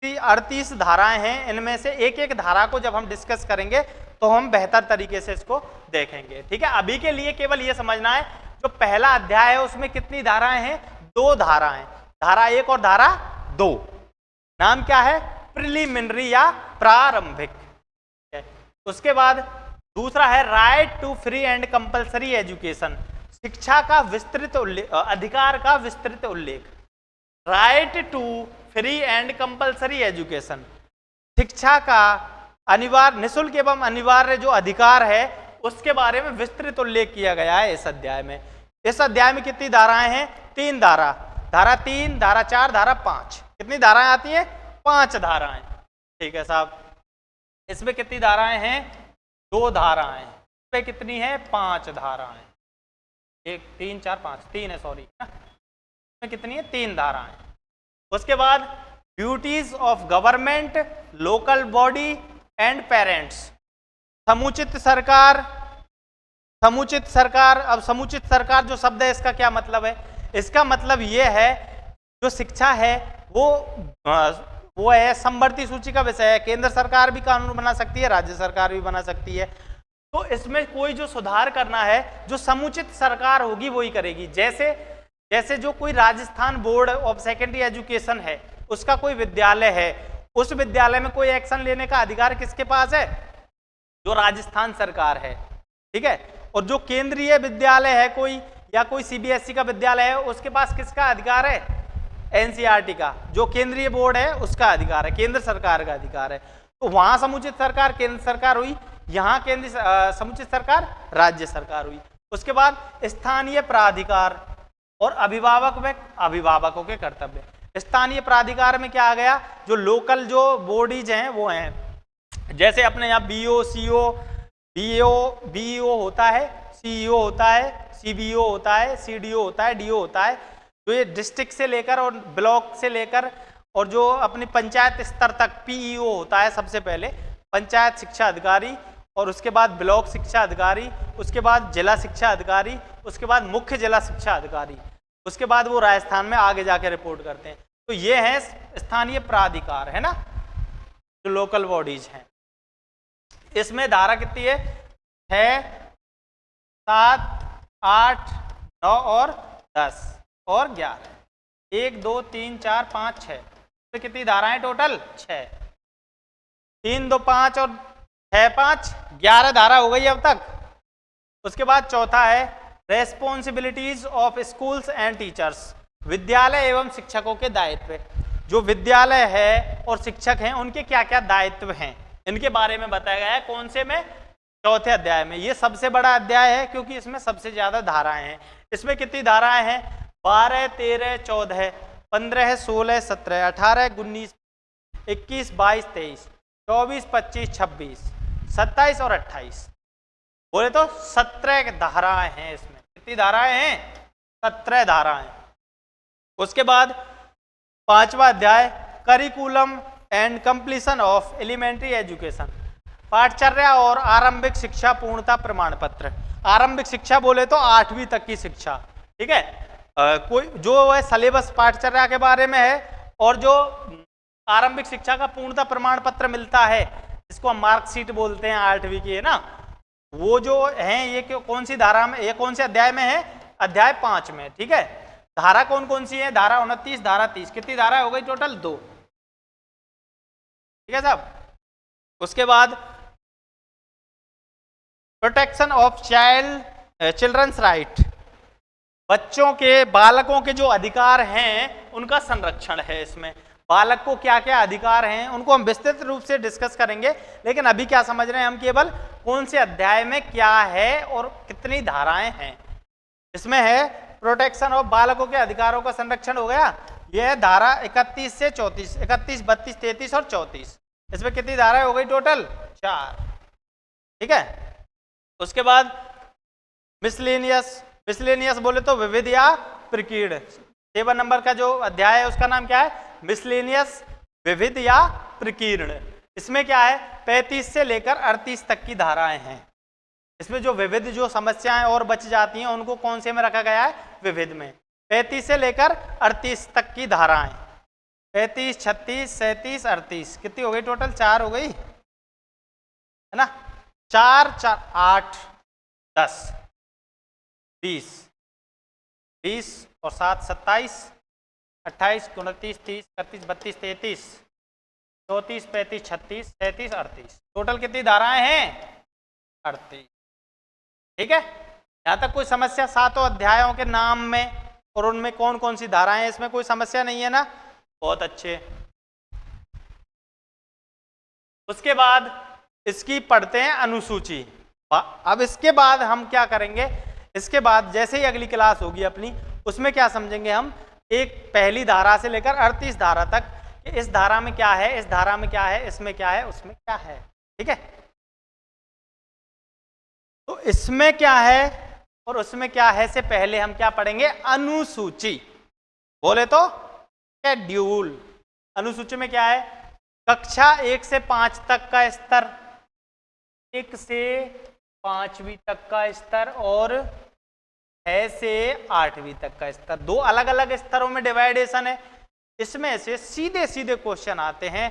38 धाराएं हैं, इनमें से एक एक धारा को जब हम डिस्कस करेंगे तो हम बेहतर तरीके से इसको देखेंगे। ठीक है, अभी के लिए केवल ये समझना है जो पहला अध्याय है उसमें कितनी धाराएं हैं? 2 धाराएं, धारा 1 और धारा 2। नाम क्या है? प्रिलिमिनरी या प्रारंभिक। उसके बाद दूसरा है right to free and compulsory education, शिक्षा का विस्तृत उल्लेख, अधिकार का विस्तृत उल्लेख। Right to free and compulsory education, शिक्षा का अनिवार्य, निःशुल्क एवं अनिवार्य जो अधिकार है उसके बारे में विस्तृत उल्लेख किया गया है इस अध्याय में। इस अध्याय में कितनी धाराएं हैं? 3 धारा, धारा 3, धारा 4, धारा 5। कितनी धाराएं आती हैं? 5 धाराएं। ठीक है साहब, इसमें कितनी धाराएं हैं? 2 धाराएं। इसमें कितनी है? 5 धाराएं। 1 3 4 5, 3 है, सॉरी, इसमें कितनी है? 3 धाराएं। उसके बाद duties of government, local body and parents, समुचित सरकार। अब समुचित सरकार जो शब्द है इसका क्या मतलब है? इसका मतलब ये है जो शिक्षा है वो है समवर्ती सूची का विषय है। केंद्र सरकार भी कानून बना सकती है, राज्य सरकार भी बना सकती है। तो इसमें कोई जो सुधार करना है, जो समुचित सरकार होगी वही करेगी। जैसे जो कोई Rajasthan board of secondary education है, उसका कोई विद्यालय है, उस विद्यालय में कोई एक्शन लेने का अधिकार किसके पास है? जो राजस्थान सरकार है। ठीक है, और जो केंद्रीय विद्यालय है कोई, या कोई सीबीएसई का विद्यालय है, उसके पास किसका अधिकार है? एनसीईआरटी का, जो केंद्रीय बोर्ड है उसका अधिकार है, केंद्र सरकार का अधिकार है। तो वहां समुचित सरकार केंद्र सरकार हुई, यहाँ केंद्र समुचित सरकार राज्य सरकार हुई। उसके बाद स्थानीय प्राधिकार और अभिभावकों के कर्तव्य। स्थानीय प्राधिकार में क्या आ गया? जो लोकल जो बॉडीज हैं वो हैं, जैसे अपने यहाँ बीओ, सीओ, बीईओ होता है, सीईओ होता है, सीबीओ होता है, सीडीओ होता है, डीओ होता है। तो ये डिस्ट्रिक्ट से लेकर और ब्लॉक से लेकर और जो अपनी पंचायत स्तर तक पीईओ होता है, सबसे पहले पंचायत शिक्षा अधिकारी, और उसके बाद ब्लॉक शिक्षा अधिकारी, उसके बाद जिला शिक्षा अधिकारी, उसके बाद मुख्य जिला शिक्षा अधिकारी, उसके बाद वो राजस्थान में आगे जाके रिपोर्ट करते हैं। तो ये है स्थानीय प्राधिकार, है ना, जो लोकल बॉडीज हैं। इसमें धारा कितनी है? 6, 7, 8, 9 और 10 और 11। 1 2 3 4 5 6, तो कितनी धाराएं टोटल? 6। 3 2 5 और 6 5, 11 धारा हो गई अब तक। उसके बाद चौथा है responsibilities of schools and teachers, विद्यालय एवं शिक्षकों के दायित्व। जो विद्यालय है और शिक्षक हैं उनके क्या क्या दायित्व हैं, इनके बारे में बताया गया है। कौन से में? चौथे अध्याय में। ये सबसे बड़ा अध्याय है क्योंकि इसमें सबसे ज्यादा धाराएं हैं। इसमें कितनी धाराएं हैं? 12, 13, 14, 15, 16, 17, 18, 19, 21, 22, 23, 24, 25, 26, 27 और 28। बोले तो 17 धाराएं हैं इसमें। कितनी धाराएं हैं? 17 धाराएं। उसके बाद 5वां अध्याय curriculum and completion of elementary education, पाठचर्या और आरंभिक शिक्षा पूर्णता प्रमाण पत्र। आरंभिक शिक्षा बोले तो 8वीं तक की शिक्षा। ठीक है, कोई जो है सिलेबस पाठचर्या के बारे में है, और जो आरंभिक शिक्षा का पूर्णतः प्रमाण पत्र मिलता है, इसको हम मार्कशीट बोलते हैं 8वीं की, है ना। वो जो है ये कौन सी धारा में, ये कौन से अध्याय में है, अध्याय 5 में, ठीक है। धारा कौन कौन सी है, धारा 29, धारा 30, कितनी धारा हो गई टोटल, 2, ठीक है साहब। उसके बाद प्रोटेक्शन ऑफ चिल्ड्रंस राइट, बच्चों के, बालकों के जो अधिकार हैं उनका संरक्षण है। इसमें बालक को क्या क्या अधिकार हैं उनको हम विस्तृत रूप से डिस्कस करेंगे, लेकिन अभी क्या समझ रहे हैं हम, केवल कौन से अध्याय में क्या है और कितनी धाराएं हैं। इसमें है प्रोटेक्शन ऑफ, बालकों के अधिकारों का संरक्षण हो गया, यह है धारा 31 से 34, 31, 32, 33 और 34। इसमें कितनी धाराएं हो गई टोटल, 4, ठीक है। उसके बाद मिसलेनियस, मिसलेनियस बोले तो विविध या प्रकीर्ण, 7 नंबर का जो अध्याय है उसका नाम क्या है, मिसलेनियस, विविध या प्रकीर्ण। इसमें क्या है, 35 से लेकर 38 तक की धाराएं हैं। इसमें जो विविध जो समस्याएं और बच जाती हैं उनको कौन से में रखा गया है, विविध में। 35 से लेकर 38 तक की धाराएं, 35, 36, 37, 38, कितनी हो गई टोटल, 4 हो गई, है ना। 4, 4, 8, 10, 20, 20 और 7, 27, 28, 29, 30, 31, 32, 33, 34, 35, 36, 37, 38, टोटल कितनी धाराएं हैं, 38, ठीक है। यहां तक कोई समस्या, 7 अध्यायों के नाम में और उनमें कौन कौन सी धाराएं हैं, इसमें कोई समस्या नहीं है ना, बहुत अच्छे। उसके बाद इसकी पढ़ते हैं अनुसूची। अब इसके बाद हम क्या करेंगे, इसके बाद जैसे ही अगली क्लास होगी अपनी, उसमें क्या समझेंगे हम, एक पहली धारा से लेकर 38 धारा तक, इस धारा में क्या है, इस धारा में क्या है, इसमें क्या है, उसमें क्या है, ठीक है। तो इसमें क्या है और उसमें क्या है से पहले हम क्या पढ़ेंगे, अनुसूची, बोले तो शेड्यूल। अनुसूची में क्या है, कक्षा 1 से 5 तक का स्तर, 1 से 5वीं तक का स्तर और 6 से 8वीं तक का स्तर, 2 अलग अलग स्तरों में डिवाइडेशन है। इसमें से सीधे सीधे क्वेश्चन आते हैं,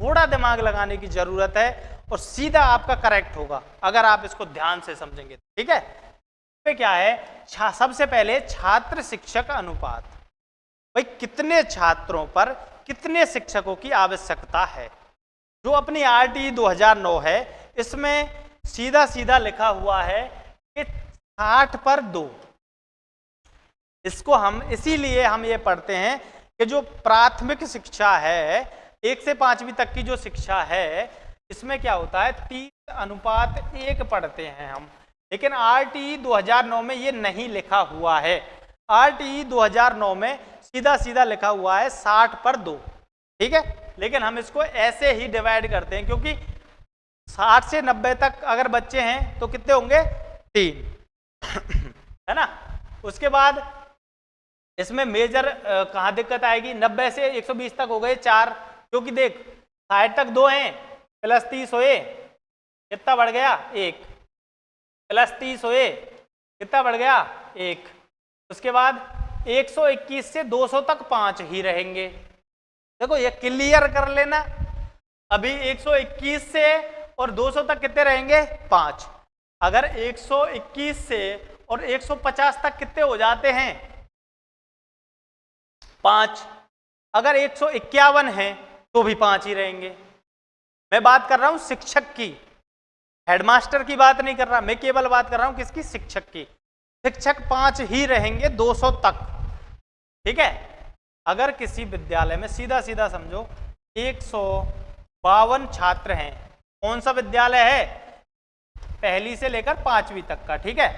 थोड़ा दिमाग लगाने की जरूरत है और सीधा आपका करेक्ट होगा अगर आप इसको ध्यान से समझेंगे, ठीक है। पे क्या है, सबसे पहले छात्र शिक्षक अनुपात, भाई कितने छात्रों पर कितने शिक्षकों की आवश्यकता है। जो अपनी आरटी 2009 है इसमें सीधा सीधा लिखा हुआ है कि 60 पर 2। इसको हम इसीलिए हम ये पढ़ते हैं कि जो प्राथमिक शिक्षा है 1 से 5वीं तक की जो शिक्षा है इसमें क्या होता है 3:1 पढ़ते हैं हम, लेकिन आरटीई 2009 में ये नहीं लिखा हुआ है। आरटीई 2009 में सीधा सीधा लिखा हुआ है 60 पर 2, ठीक है। लेकिन हम इसको ऐसे ही डिवाइड करते हैं क्योंकि 60 से 90 तक अगर बच्चे हैं तो कितने होंगे 3 है ना। उसके बाद इसमें मेजर कहाँ दिक्कत आएगी, 90 से 120 तक हो गए 4, क्योंकि देख 60 तक 2 हैं प्लस 30 होए कितना बढ़ गया 1, प्लस 30 होए कितना बढ़ गया 1। उसके बाद 121 से 200 तक 5 ही रहेंगे। देखो ये क्लियर कर लेना, अभी 121 से और 200 तक कितने रहेंगे 5। अगर 121 से और 150 तक कितने हो जाते हैं 5, अगर 151 है तो भी 5 ही रहेंगे। मैं बात कर रहा हूं शिक्षक की, हेडमास्टर की बात नहीं कर रहा, मैं केवल बात कर रहा हूं किसकी, शिक्षक की। शिक्षक 5 ही रहेंगे 200 तक, ठीक है। अगर किसी विद्यालय में सीधा सीधा समझो 152 छात्र हैं, कौन सा विद्यालय है पहली से लेकर 5वीं तक का, ठीक है।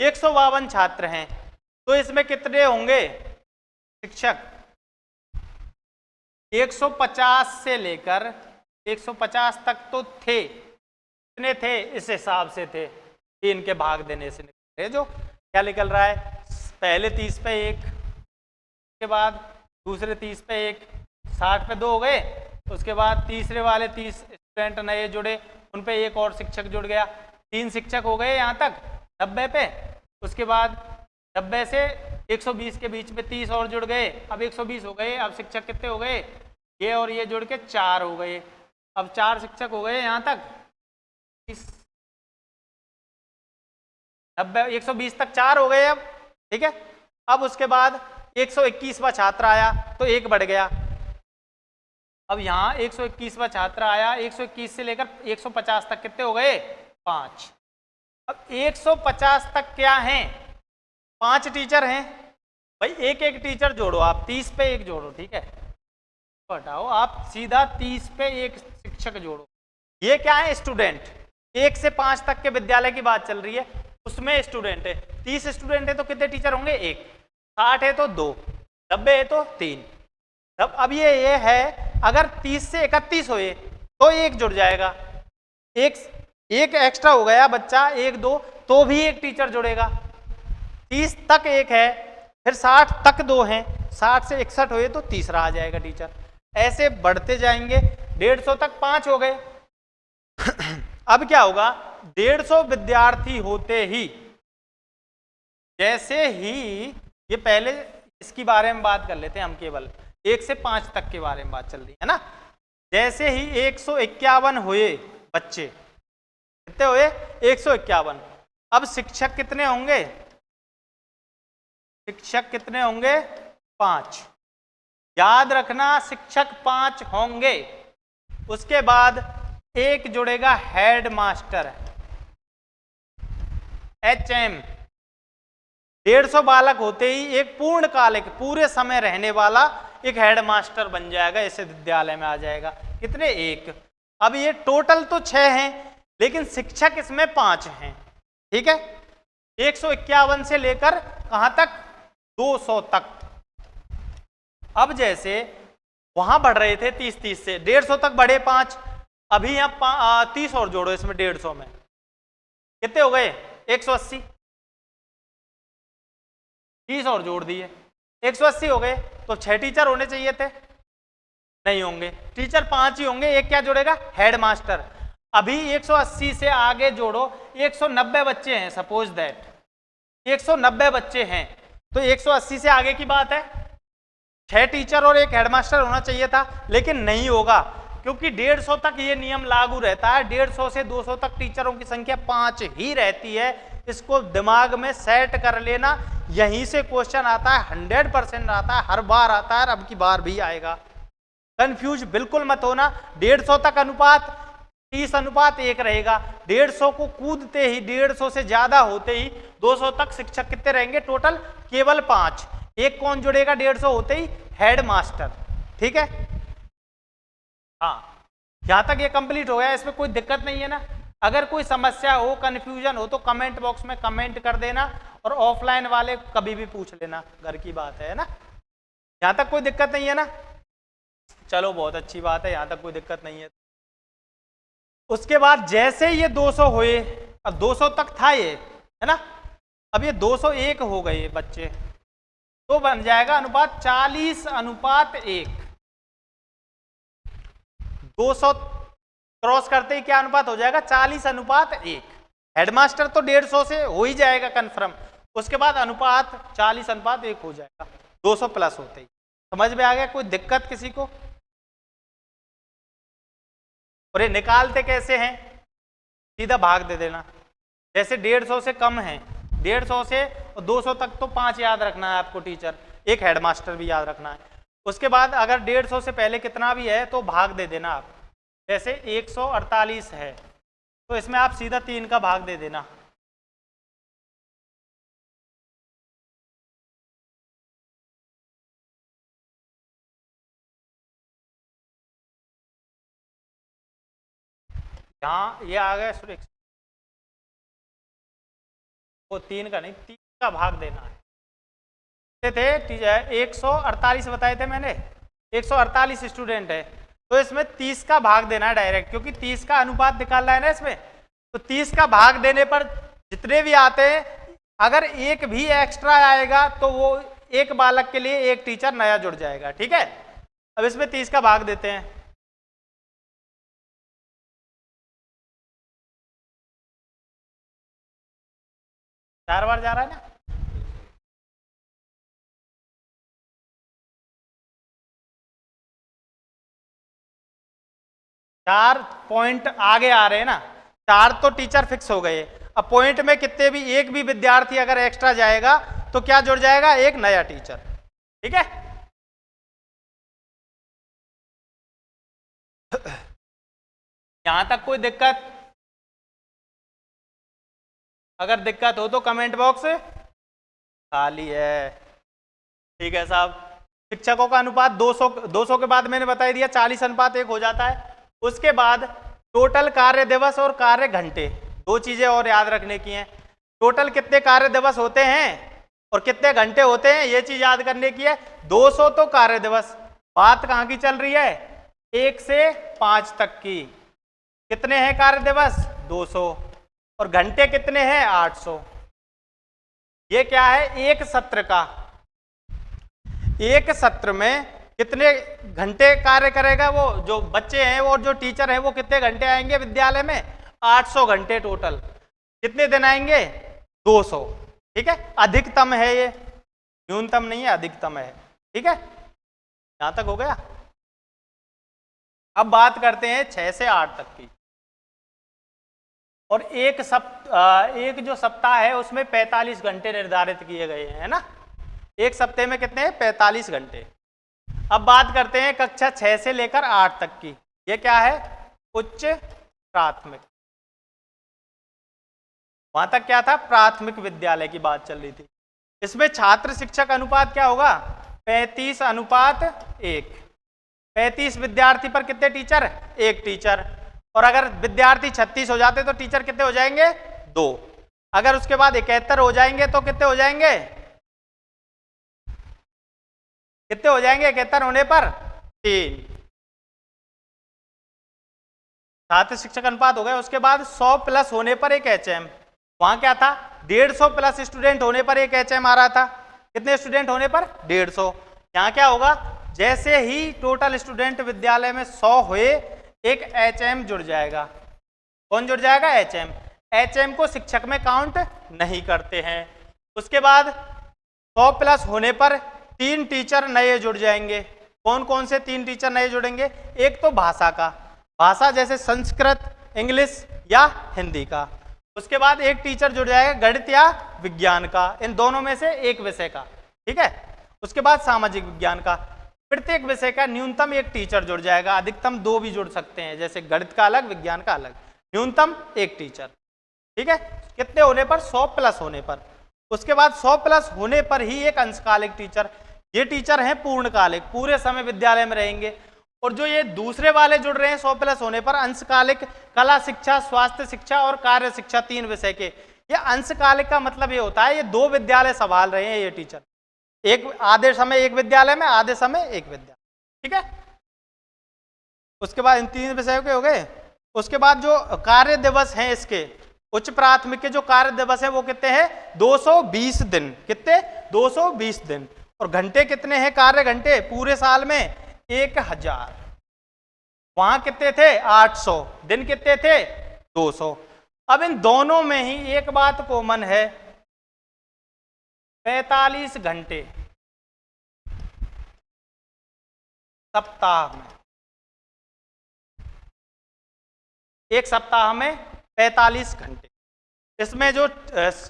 152 छात्र हैं तो इसमें कितने होंगे शिक्षक, 150 से लेकर 150 तक तो थे, कितने थे इस हिसाब से थे, 3 के भाग देने से निकल रहे, जो क्या निकल रहा है पहले 30 पे 1, उसके बाद दूसरे 30 पे 1, 60 पे 2 हो गए। उसके बाद तीसरे वाले 30 स्टूडेंट नए जुड़े, उन पे एक और शिक्षक जुड़ गया, 3 शिक्षक हो गए यहाँ तक 90 पे। उसके बाद 90 से 120 के बीच में 30 और जुड़ गए, अब 120 हो गए। अब शिक्षक कितने हो गए ये और ये जुड़ के 4 हो गए। अब 4 शिक्षक हो गए यहाँ तक, 90 120 तक 4 हो गए अब, ठीक है। अब उसके बाद 121वां छात्र आया तो एक बढ़ गया। अब यहाँ 121वां छात्र आया, 121 से लेकर 150 तक कितने हो गए? 5। अब 150 तक क्या हैं? 5 टीचर हैं भाई, एक एक टीचर जोड़ो आप, 30 पे एक जोड़ो, ठीक है। तो हटाओ आप, सीधा 30 पे एक शिक्षक जोड़ो। ये क्या है? स्टूडेंट। 1 से 5 तक के विद्यालय की बात चल रही है, उसमें स्टूडेंट है। 30 स्टूडेंट है तो कितने टीचर होंगे? 1। 60 है तो 2, 90 है तो 3। अब ये है, अगर 30 से 31 हुए तो एक जुड़ जाएगा, एक एक्स्ट्रा हो गया बच्चा, 1 2, तो भी एक टीचर जुड़ेगा। 30 तक एक है, फिर 60 तक 2 हैं, 60 से 61 हुए तो तीसरा आ जाएगा टीचर। ऐसे बढ़ते जाएंगे, 150 तक 5 हो गए। अब क्या होगा? 150 विद्यार्थी होते ही, जैसे ही ये, पहले इसकी बारे में बात कर लेते हैं हम, केवल 1 से 5 तक के बारे में बात चल रही है ना। जैसे ही 151 हुए बच्चे, कितने हुए? 151। अब शिक्षक कितने होंगे? शिक्षक कितने होंगे? 5। याद रखना, शिक्षक 5 होंगे। उसके बाद एक जुड़ेगा हेड मास्टर, HM। 150 बालक होते ही एक पूर्णकालिक, पूरे समय रहने वाला एक हेड मास्टर बन जाएगा, इस विद्यालय में आ जाएगा। कितने? 1। अब ये टोटल तो 6 हैं, लेकिन शिक्षक इसमें 5 हैं, ठीक है। 151 से लेकर कहां तक? 200 तक। अब जैसे वहां बढ़ रहे थे 30 से 150 तक बढ़े 5, अभी यहाँ 30 और जोड़ो इसमें, 150 में कितने हो गए? 180। 30 और जोड़ दिए, 180 हो गए। तो 6 टीचर होने चाहिए थे, नहीं होंगे, टीचर 5 ही होंगे। एक क्या जुड़ेगा? Head master. अभी 180 से आगे जोड़ो, 190 बच्चे हैं, सपोज दैट 190 बच्चे हैं, तो 180 से आगे की बात है, 6 टीचर और एक हेडमास्टर होना चाहिए था, लेकिन नहीं होगा, क्योंकि 150 तक ये नियम लागू रहता है। 150 से 200 तक टीचरों की संख्या 5 ही रहती है। इसको दिमाग में सेट कर लेना, यहीं से क्वेश्चन आता है, 100% आता है, हर बार आता है, अब की बार भी आएगा। कंफ्यूज बिल्कुल मत होना। 150 तक अनुपात 30:1 रहेगा। 150 को कूदते ही, 150 से ज्यादा होते ही 200 तक शिक्षक कितने रहेंगे? टोटल केवल 5। एक कौन जुड़ेगा 150 होते ही? हेड मास्टर, ठीक है। हाँ, यहां तक ये कंप्लीट हो गया, इसमें कोई दिक्कत नहीं है ना। अगर कोई समस्या हो, कंफ्यूजन हो, तो कमेंट बॉक्स में कमेंट कर देना, और ऑफलाइन वाले कभी भी पूछ लेना, घर की बात है ना। यहां तक कोई दिक्कत नहीं है ना? चलो बहुत अच्छी बात है, यहां तक कोई दिक्कत नहीं है। उसके बाद जैसे ये 200 हुए, अब 200 तक था ये, है ना, अब ये 201 हो गए बच्चे, तो बन जाएगा अनुपात 40:1। 200 क्रॉस करते ही क्या अनुपात हो जाएगा? 40:1। हेडमास्टर तो 150 से हो ही जाएगा कंफर्म, उसके बाद अनुपात 40:1 हो जाएगा 200 प्लस होते ही। समझ में आ गया? कोई दिक्कत किसी को? और ये निकालते कैसे हैं? सीधा भाग दे देना। जैसे 150 से कम है, 150 से 200 तक तो 5 याद रखना है आपको टीचर, एक हेडमास्टर भी याद रखना है। उसके बाद अगर 150 से पहले कितना भी है तो भाग दे देना आप। जैसे 148 है तो इसमें आप सीधा 3 का भाग दे देना। यहाँ ये आ गया, वो 3 का नहीं, 3 का भाग देना है। थे 148 बताए थे मैंने, 148 स्टूडेंट है, तो इसमें 30 का भाग देना है डायरेक्ट, क्योंकि 30 का अनुपात निकालना है ना इसमें। तो 30 का भाग देने पर जितने भी आते हैं, अगर एक भी एक्स्ट्रा आएगा तो वो एक बालक के लिए एक टीचर नया जुड़ जाएगा, ठीक है। अब इसमें 30 का भाग देते हैं। 4 बार जा रहा है ना। 4 पॉइंट आगे आ रहे हैं ना, 4 तो टीचर फिक्स हो गए। अब पॉइंट में कितने भी एक भी विद्यार्थी अगर एक्स्ट्रा जाएगा तो क्या जुड़ जाएगा, एक नया टीचर। ठीक है, यहां तक कोई दिक्कत? अगर दिक्कत हो तो कमेंट बॉक्स खाली है। ठीक है साहब, शिक्षकों का अनुपात 200 के बाद मैंने बता दिया 40:1 हो जाता है। उसके बाद टोटल कार्य दिवस और कार्य घंटे, दो चीजें और याद रखने की हैं। टोटल कितने कार्य दिवस होते हैं और कितने घंटे होते हैं, ये चीज याद करने की है। 200 तो कार्य दिवस, बात कहाँ की चल रही है, 1 से 5 तक की। कितने हैं कार्य दिवस, 200, और घंटे कितने हैं, 800। ये क्या है, एक सत्र का, एक सत्र में कितने घंटे कार्य करेगा वो जो बच्चे हैं और जो टीचर हैं, वो कितने घंटे आएंगे विद्यालय में, 800 घंटे टोटल। कितने दिन आएंगे, 200। ठीक है, अधिकतम है ये, न्यूनतम नहीं है, अधिकतम है। ठीक है, यहां तक हो गया। अब बात करते हैं 6 से 8 तक की। और एक जो सप्ताह है उसमें 45 घंटे निर्धारित किए गए हैं, है ना। एक सप्ताह में कितने हैं, 45 घंटे। अब बात करते हैं कक्षा 6 से लेकर 8 तक की। ये क्या है, उच्च प्राथमिक। वहां तक क्या था, प्राथमिक विद्यालय की बात चल रही थी। इसमें छात्र शिक्षक अनुपात क्या होगा, 35:1। 35 विद्यार्थी पर कितने टीचर, एक टीचर। और अगर विद्यार्थी 36 हो जाते तो टीचर कितने हो जाएंगे, 2। अगर उसके बाद 71 हो जाएंगे तो कितने हो जाएंगे, कितने हो जाएंगे, 71 होने पर 3। छात्र शिक्षक अनुपात हो गया। उसके बाद 100 प्लस होने पर एक HM। वहां क्या था, 150 प्लस स्टूडेंट होने पर एक HM आ रहा था। कितने स्टूडेंट होने पर, 150। यहाँ क्या होगा, जैसे ही टोटल स्टूडेंट विद्यालय में 100 हुए, एक HM जुड़ जाएगा। कौन जुड़ जाएगा, HM। HM को शिक्षक में काउंट नहीं करते हैं। उसके बाद 100 प्लस होने पर 3 टीचर नए जुड़ जाएंगे। कौन कौन से 3 टीचर नए जुड़ेंगे, एक तो भाषा का, भाषा जैसे संस्कृत, इंग्लिश या हिंदी का। उसके बाद एक टीचर जुड़ जाएगा गणित या विज्ञान का, इन दोनों में से एक विषय का। ठीक है, उसके बाद सामाजिक विज्ञान का। प्रत्येक विषय का न्यूनतम एक टीचर जुड़ जाएगा, अधिकतम 2 भी जुड़ सकते हैं, जैसे गणित का अलग, विज्ञान का अलग। न्यूनतम एक टीचर। ठीक है, कितने होने पर, 100 प्लस होने पर। उसके बाद 100 प्लस होने पर ही एक अंशकालिक टीचर। ये टीचर हैं पूर्णकालिक, पूरे समय विद्यालय में रहेंगे। और जो ये दूसरे वाले जुड़ रहे हैं 100 प्लस होने पर, अंशकालिक, कला शिक्षा, स्वास्थ्य शिक्षा और कार्य शिक्षा, 3 विषय के। ये अंशकालिक का मतलब ये होता है ये 2 विद्यालय संभाल रहे हैं ये टीचर, एक आधे समय एक विद्यालय में, आधे समय एक विद्यालय। ठीक है, उसके बाद इन 3 विषयों के हो गए। उसके बाद जो कार्य दिवस हैं इसके, उच्च प्राथमिक के जो कार्य दिवस हैं वो कितने हैं, 220 दिन। कितने, 220 दिन। और घंटे कितने हैं, कार्य घंटे पूरे साल में 1000। वहां कितने थे, 800। दिन कितने थे, 200। अब इन दोनों में ही एक बात कॉमन है, 45 घंटे सप्ताह में। एक सप्ताह में 45 घंटे। इसमें जो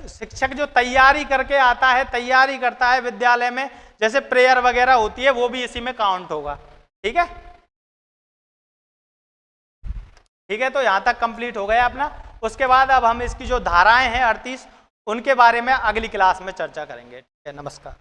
शिक्षक जो तैयारी करके आता है, तैयारी करता है विद्यालय में, जैसे प्रेयर वगैरह होती है, वो भी इसी में काउंट होगा। ठीक है, ठीक है, तो यहां तक कंप्लीट हो गया अपना। उसके बाद अब हम इसकी जो धाराएं हैं 38, उनके बारे में अगली क्लास में चर्चा करेंगे। ठीक है, नमस्कार।